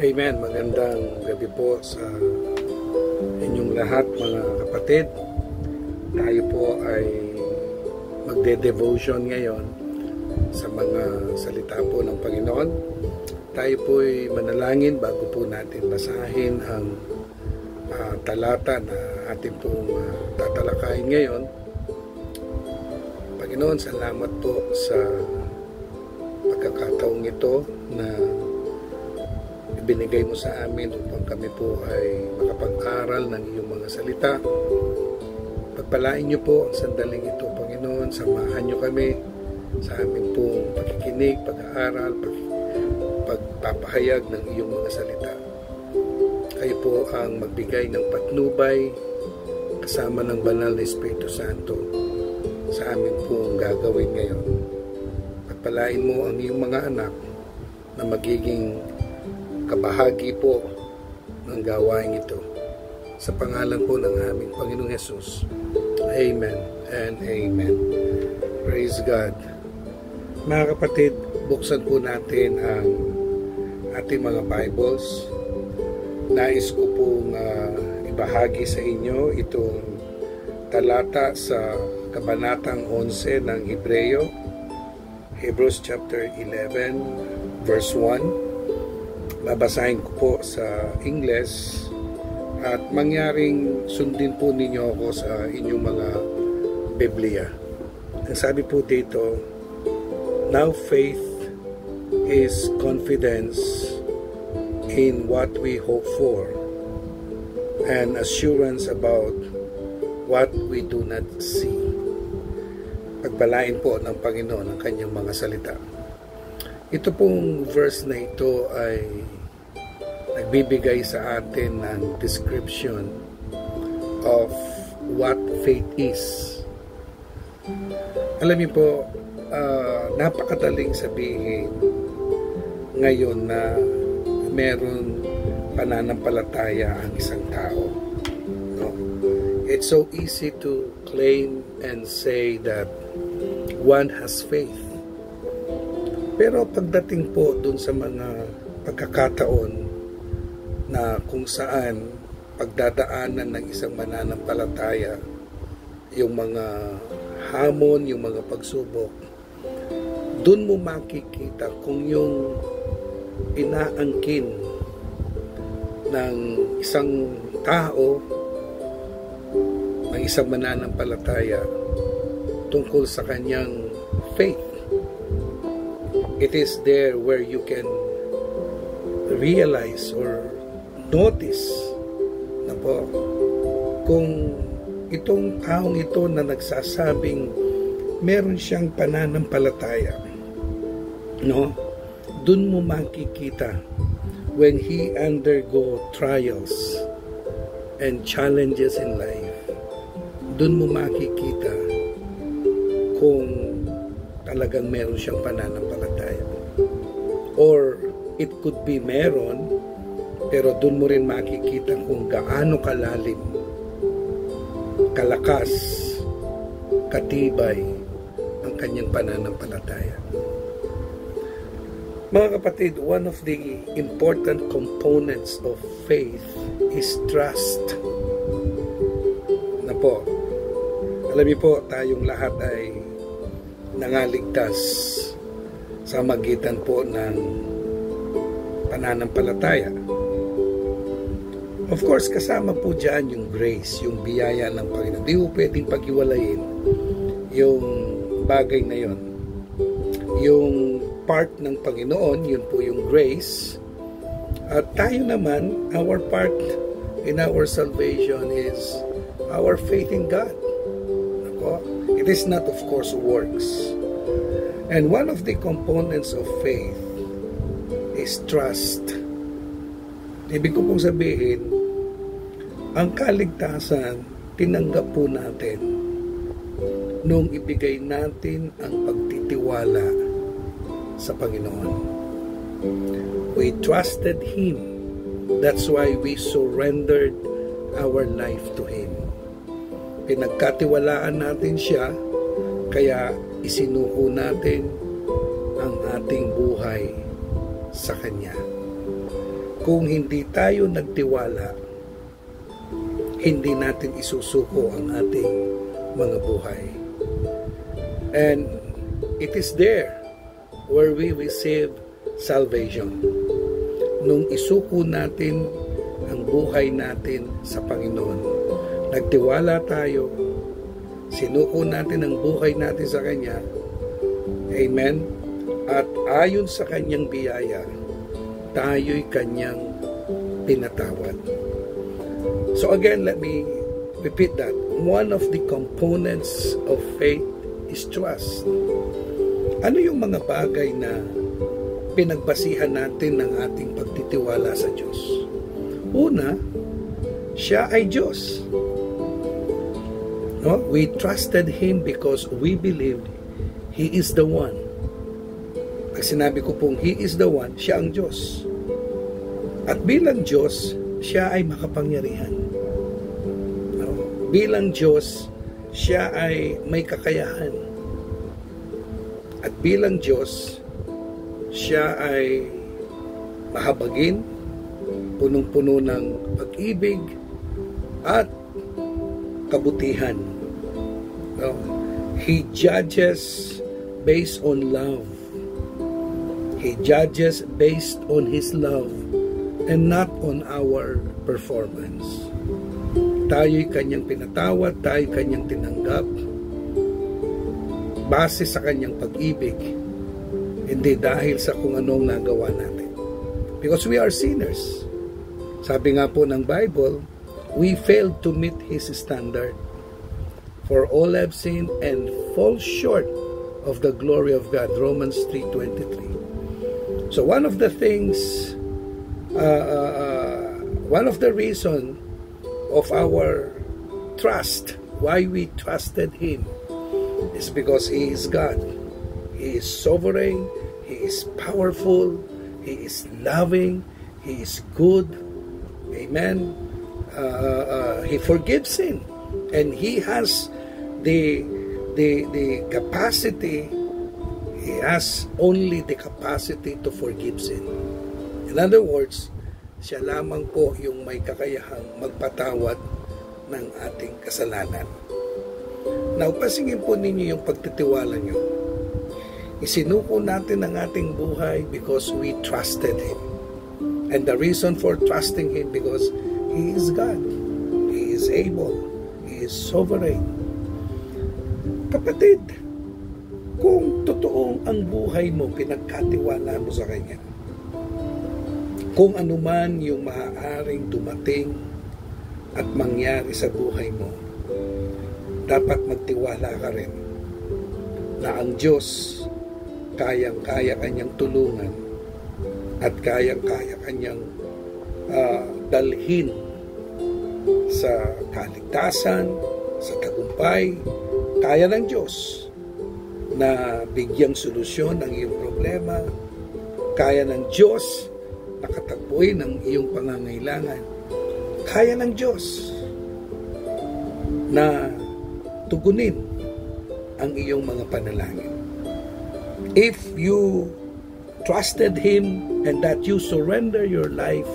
Amen. Magandang gabi po sa inyong lahat mga kapatid. Tayo po ay magde-devotion ngayon sa mga salita po ng Panginoon. Tayo po ay manalangin bago po natin basahin ang talata na ating pong tatalakayin ngayon. Panginoon, salamat po sa pagkakataong ito na ibinigay mo sa amin upang kami po ay makapag-aral ng iyong mga salita. Pagpalain niyo po ang sandaling ito, Panginoon. Samahan niyo kami sa aming pong pakikinig, pag-aaral, pagpapahayag ng iyong mga salita. Kayo po ang magbigay ng patnubay kasama ng banal na Espiritu Santo sa amin pong gagawin ngayon. Pagpalain mo ang iyong mga anak na magiging kabahagi po ng gawain ito. Sa pangalan po ng aming Panginoong Hesus. Amen and Amen. Praise God. Mga kapatid, buksan po natin ang ating mga Bibles. Nais ko pong ibahagi sa inyo itong talata sa kabanatang 11 ng Hebreo. Hebrews chapter 11 verse 1. Babasahin ko po sa English at mangyaring sundin po ninyo ako sa inyong mga Biblia. Ang sabi po dito, now faith is confidence in what we hope for and assurance about what we do not see. Pagpalain po ng Panginoon ang kanyang mga salita. Ito pong verse na ito ay nagbibigay sa atin ng description of what faith is. Alam niyo po, napakadaling sabihin ngayon na meron pananampalataya ang isang tao. No? It's so easy to claim and say that one has faith. Pero pagdating po dun sa mga pagkakataon na kung saan pagdadaanan ng isang mananampalataya yung mga hamon, yung mga pagsubok, dun mo makikita kung yung inaangkin ng isang tao, ng isang mananampalataya tungkol sa kanyang faith. It is there where you can realize or notice na po kung itong taong ito na nagsasabing meron siyang pananampalataya, no? Dun mo makikita when he undergo trials and challenges in life. Dun mo makikita kung talagang meron siyang pananampalataya. Or it could be meron, pero dun mo rin makikita kung gaano kalalim, kalakas, katibay ang kanyang pananampalataya. Mga kapatid, one of the important components of faith is trust. Na po, alam niyo po, tayong lahat ay nangaligtas sa magitan po ng pananampalataya. Of course, kasama po dyan yung grace, yung biyaya ng Panginoon. Di po pwedeng pag-iwalayin yung bagay na yun. Yung part ng Panginoon, yun po yung grace. At tayo naman, our part in our salvation is our faith in God. It is not, of course, works. And one of the components of faith is trust. Ibig ko pong sabihin, ang kaligtasan, tinanggap po natin nung ibigay natin ang pagtitiwala sa Panginoon. We trusted Him. That's why we surrendered our life to Him. Pinagkatiwalaan natin siya, kaya isinuko natin ang ating buhay sa Kanya. kung hindi tayo nagtiwala, hindi natin isusuko ang ating mga buhay. And it is there where we receive salvation. Nung isuko natin ang buhay natin sa Panginoon, nagtiwala tayo, sinuko natin ang buhay natin sa Kanya, amen, at ayon sa Kanyang biyaya, tayo'y Kanyang pinatawad. So again, let me repeat that. One of the components of faith is trust. Ano yung mga bagay na pinagbasihan natin ng ating pagtitiwala sa Diyos? Una, siya ay Diyos. No? We trusted Him because we believed He is the one. Pag sinabi ko pong He is the one, siya ang Diyos. At bilang Diyos, siya ay makapangyarihan. No? Bilang Diyos, siya ay may kakayahan. At bilang Diyos, siya ay mahabagin, punong-puno ng pag-ibig at kabutihan. No? He judges based on love. He judges based on His love and not on our performance. Tayo'y Kanyang pinatawad, tayo'y Kanyang tinanggap base sa Kanyang pag-ibig, hindi dahil sa kung anong nagawa natin. Because we are sinners. Sabi nga po ng Bible, we failed to meet His standard. For all have sinned and fall short of the glory of God. Romans 3:23. So one of the things, one of the reason of our trust, why we trusted Him, is because He is God. He is sovereign, He is powerful, He is loving, He is good. Amen. He forgives sin, and He has the capacity. He has only the capacity to forgive sin. In other words, siya lamang po yung may kakayahang magpatawad ng ating kasalanan. Now, pasingin po ninyo yung pagtitiwala nyo. Isinuko natin ang ating buhay because we trusted Him. And the reason for trusting Him because He is God. He is able. He is sovereign. Kapatid, kung totoong ang buhay mo, pinagkatiwala mo sa Kanya, kung anuman yung maaaring dumating at mangyari sa buhay mo, dapat magtiwala ka rin na ang Diyos kayang-kaya Kanyang tulungan at kayang-kaya Kanyang dalhin sa kaligtasan, sa tagumpay. Kaya ng Diyos na bigyang solusyon ang iyong problema. Kaya ng Diyos na katagpuin ang iyong pangangailangan. Kaya ng Diyos na tugunin ang iyong mga panalangin. If you trusted Him and that you surrender your life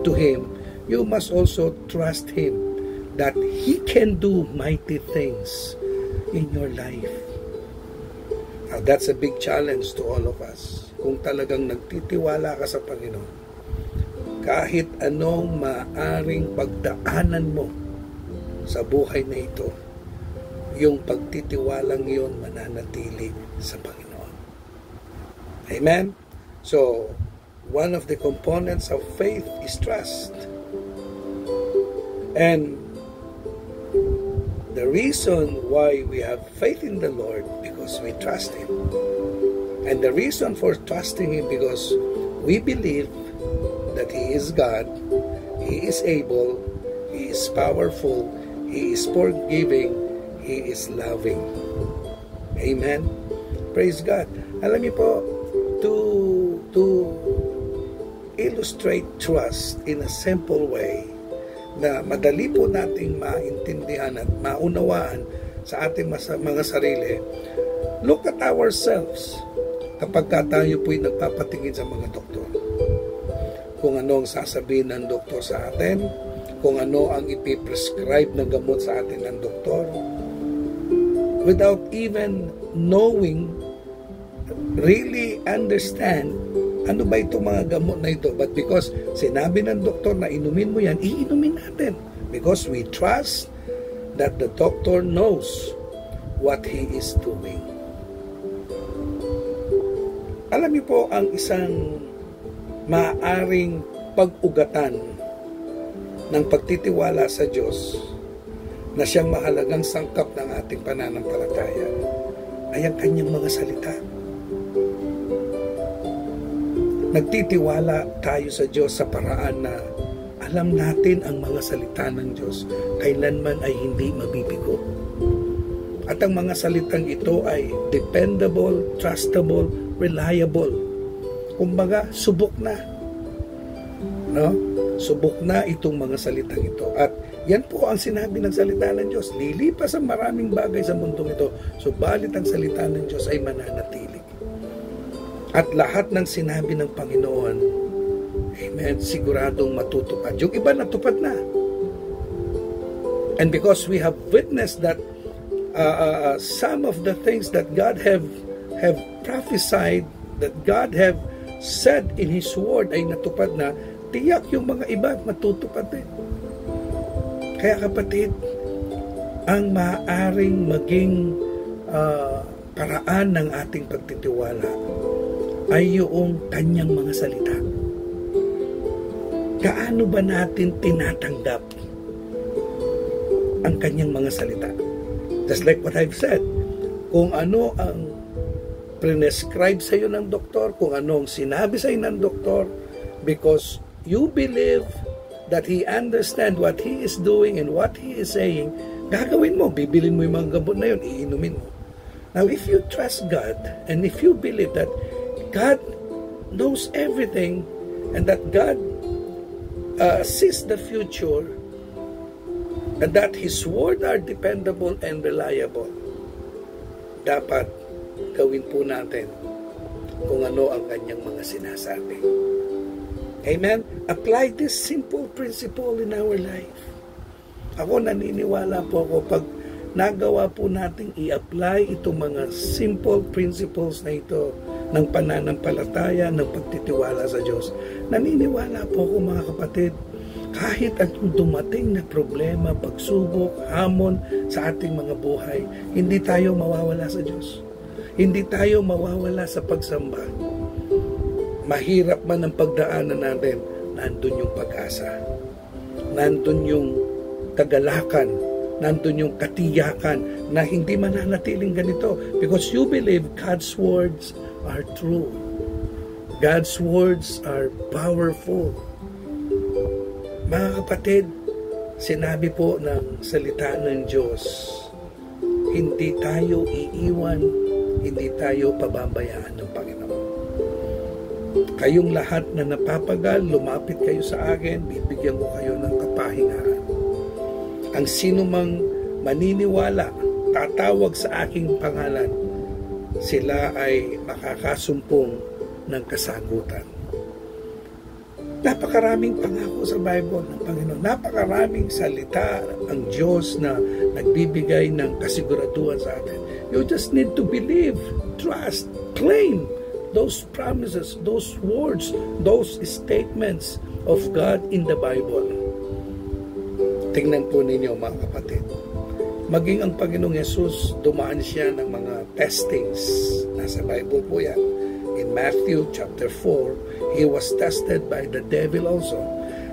to Him, you must also trust Him that He can do mighty things in your life. Now, that's a big challenge to all of us. Kung talagang nagtitiwala ka sa Panginoon, kahit anong maaring pagdaanan mo sa buhay na ito, yung pagtitiwalang yun mananatili sa Panginoon. Amen? So, one of the components of faith is trust. And the reason why we have faith in the Lord, because we trust Him. And the reason for trusting Him, because we believe that He is God, He is able, He is powerful, He is forgiving, He is loving. Amen? Praise God. Alam niyo po, to illustrate trust in a simple way, na madali po nating maintindihan at maunawaan sa ating mga sarili, look at ourselves kapag tayo po'y nagpapatingin sa mga doktor. kung ano ang sasabihin ng doktor sa atin, kung ano ang ipiprescribe na gamot sa atin ng doktor, without even knowing, really understand, ano ba itong mga gamot na ito? But because sinabi ng doktor na inumin mo yan, iinumin natin. Because we trust that the doctor knows what he is doing. Alam niyo po, ang isang maaaring pag-ugatan ng pagtitiwala sa Diyos na siyang mahalagang sangkap ng ating pananampalataya ay ang kanyang mga salita. Nagtitiwala tayo sa Diyos sa paraan na alam natin ang mga salita ng Diyos kailanman ay hindi mabibigo. At ang mga salitang ito ay dependable, trustable, reliable. Kumbaga, subok na. No? Subok na itong mga salitang ito. At yan po ang sinabi ng salita ng Diyos. Lilipas ang maraming bagay sa mundong ito, subalit ang salita ng Diyos ay mananatili. At lahat ng sinabi ng Panginoon, amen, siguradong matutupad. Yung iba natupad na. And because we have witnessed that some of the things that God have prophesied, that God have said in His Word ay natupad na, tiyak yung mga iba matutupad din. Kaya kapatid, ang maaaring maging paraan ng ating pagtitiwala ay yung kanyang mga salita. Gaano ba natin tinatanggap ang kanyang mga salita? Just like what I've said, kung ano ang prescribe sa iyo ng doktor, kung ano ang sinabi sa iyo ng doktor, because you believe that he understand what he is doing and what he is saying, gagawin mo, bibilin mo yung mga gamot na yun, iinumin mo. Now, if you trust God, and if you believe that God knows everything, and that God sees the future, and that His word are dependable and reliable, dapat gawin po natin kung ano ang kanyang mga sinasabi. Amen? Apply this simple principle in our life. Ako naniniwala po ako pag nagawa po nating i-apply itong mga simple principles na ito ng pananampalataya, ng pagtitiwala sa Diyos. Naniniwala po ako mga kapatid, kahit anong dumating na problema, pagsubok, hamon sa ating mga buhay, hindi tayo mawawala sa Diyos. Hindi tayo mawawala sa pagsamba. Mahirap man ang pagdaanan natin, nandun yung pag-asa. Nandun yung kagalakan. Nandun yung katiyakan na hindi mananatiling ganito. Because you believe God's words are true. God's words are powerful. Mga kapatid, sinabi po ng salita ng Diyos, hindi tayo iiwan, hindi tayo pababayaan ng Panginoon. Kayong lahat na napapagal, lumapit kayo sa akin, bibigyan ko kayo ng kapahingaan. Ang sino mang maniniwala, tatawag sa aking pangalan, sila ay makakasumpong ng kasagutan. Napakaraming pangako sa Bible ng Panginoon. Napakaraming salita ang Diyos na nagbibigay ng kasiguraduhan sa atin. You just need to believe, trust, claim those promises, those words, those statements of God in the Bible. Tingnan po ninyo mga kapatid. Maging ang Panginoong Yesus, dumaan siya ng mga testings. Nasa Bible po yan. In Matthew chapter 4, He was tested by the devil also.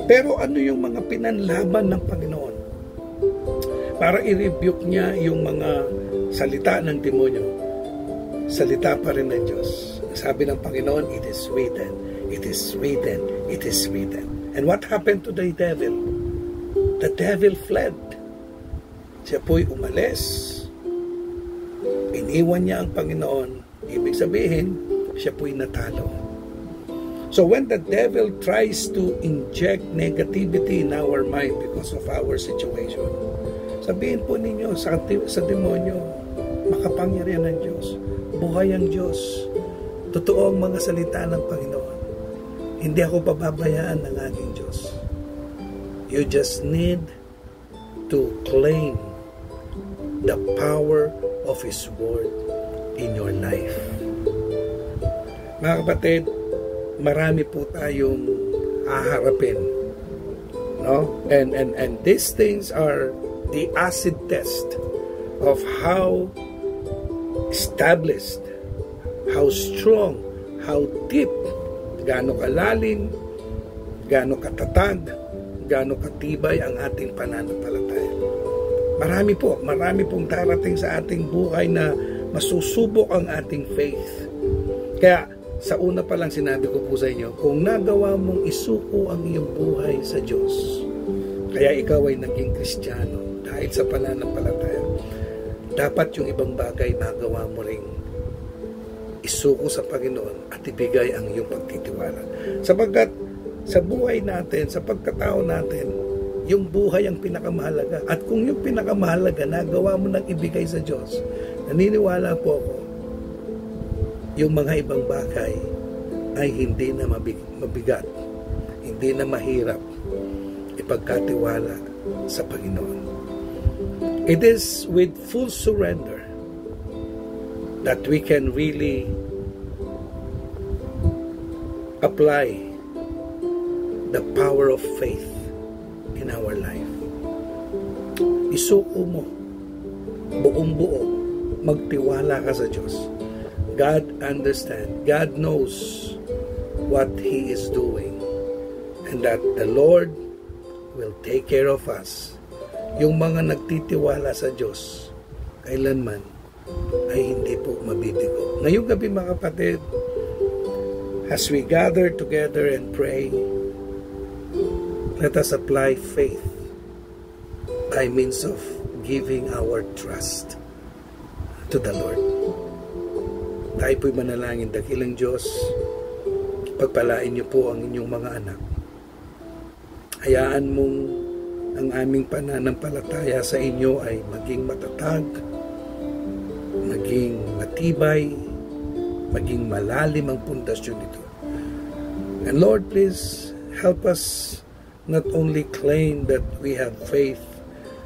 Pero ano yung mga pinanlaban ng Panginoon? Para i-rebuke niya yung mga salita ng demonyo. Salita pa rin ng Diyos. Sabi ng Panginoon, it is written, it is written, it is written. And what happened to the devil? The devil fled. Siya po'y umalis. Iniwan niya ang Panginoon. Ibig sabihin, siya po'y natalo. So when the devil tries to inject negativity in our mind because of our situation, sabihin po ninyo sa demonyo, makapangyarihan ng Diyos, buhay ang Diyos, totoo ang mga salita ng Panginoon. Hindi ako pababayaan ng aking Diyos. You just need to claim the power of His Word in your life. Mga kapatid, marami po tayong haharapin, no? And these things are the acid test of how established, how strong, how deep, gaano kalalim, gaano katatag, gaano katibay ang ating pananampalataya. Marami pong darating sa ating buhay na masusubok ang ating faith. Kaya sa una pa lang sinabi ko po sa inyo, kung nagawa mong isuko ang iyong buhay sa Diyos, kaya ikaw ay naging Kristiyano dahil sa pananampalataya, dapat yung ibang bagay magawa mo ring isuko sa Panginoon at ibigay ang iyong pagtitiwala. Sapagkat sa buhay natin, sa pagkatao natin, yung buhay ang pinakamahalaga. At kung yung pinakamahalaga nagawa mo nang ibigay sa Diyos, naniniwala po ako, yung mga ibang bagay ay hindi na mabigat, hindi na mahirap ipagkatiwala sa Panginoon. It is with full surrender that we can really apply the power of faith in our life. Isuko mo, buong-buo, magtiwala ka sa Diyos. God understands, God knows what He is doing, and that the Lord will take care of us. Yung mga nagtitiwala sa Diyos, kailanman ay hindi po mabibigo. Ngayong gabi mga kapatid, as we gather together and pray, let us apply faith by means of giving our trust to the Lord. Tayo po'y manalangin. Dakilang Diyos, pagpalain niyo po ang inyong mga anak. Hayaan mong ang aming pananampalataya sa inyo ay maging matatag, maging matibay, maging malalim ang pundasyon nito. And Lord, please help us not only claim that we have faith,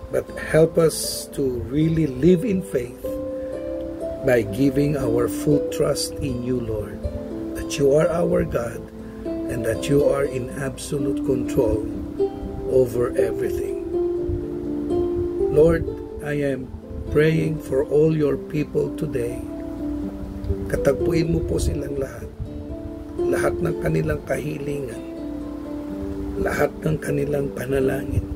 but help us to really live in faith by giving our full trust in you, Lord, that you are our God and that you are in absolute control over everything. Lord, I am praying for all your people today. Katagpuin mo po silang lahat ng kanilang kahilingan, lahat ng kanilang panalangin.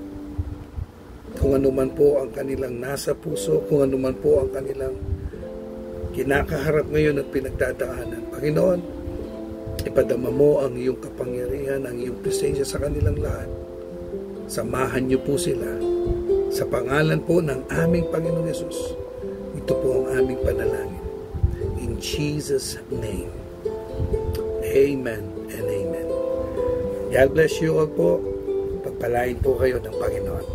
Kung ano man po ang kanilang nasa puso, kung ano man po ang kanilang kinakaharap ngayon at pinagdadaanan. Panginoon, ipadama mo ang iyong kapangyarihan, ang iyong presensya sa kanilang lahat. Samahan niyo po sila. Sa pangalan po ng aming Panginoong Yesus, ito po ang aming panalangin. In Jesus' name. Amen and amen. God bless you all po. Pagpalain po kayo ng Panginoon.